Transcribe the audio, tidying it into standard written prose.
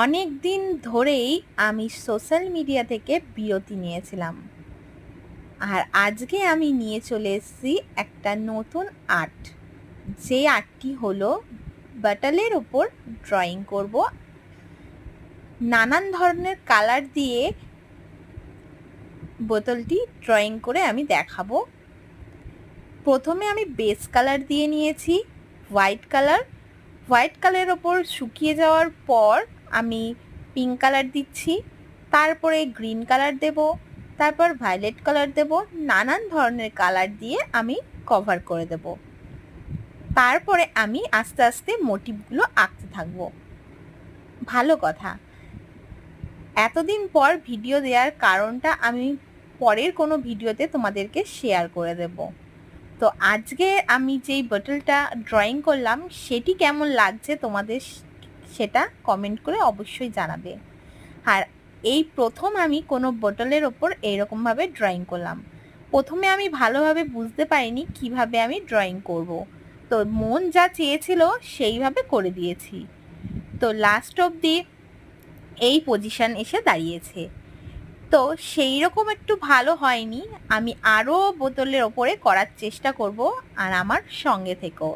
অনেক দিন ধরেই আমি সোশ্যাল মিডিয়া থেকে বিরতি নিয়েছিলাম। আর আজকে আমি নিয়ে চলে এসেছি একটা নতুন আর্ট। যে আর্টটি হলো বাটলের ওপর ড্রয়িং করব। নানান ধরনের কালার দিয়ে বোতলটি ড্রয়িং করে আমি দেখাবো। প্রথমে আমি বেস কালার দিয়ে নিয়েছি হোয়াইট কালারের ওপর শুকিয়ে যাওয়ার পর আমি পিঙ্ক কালার দিচ্ছি, তারপরে গ্রিন কালার দেব, তারপর ভায়োলেট কালার দেব। নানান ধরনের কালার দিয়ে আমি কভার করে দেব। তারপরে আমি আস্তে আস্তে মোটিভগুলো আঁকতে থাকবো। ভালো কথা, এতদিন পর ভিডিও দেওয়ার কারণটা আমি পরের কোনো ভিডিওতে তোমাদেরকে শেয়ার করে দেব। তো আজকে আমি যেই বোতলটা ড্রয়িং করলাম সেটি কেমন লাগছে তোমাদের সেটা কমেন্ট করে অবশ্যই জানাবে। আর এই প্রথম আমি কোনো বোতলের ওপর এইরকমভাবে ড্রয়িং করলাম। প্রথমে আমি ভালোভাবে বুঝতে পারিনি কিভাবে আমি ড্রয়িং করব। তো মন যা চেয়েছিল সেইভাবে করে দিয়েছি। তো লাস্ট অবধি এই পজিশন এসে দাঁড়িয়েছে। তো সেই রকম একটু ভালো হয়নি, আমি আরও বোতলের ওপরে করার চেষ্টা করব। আর আমার সঙ্গে থেকো।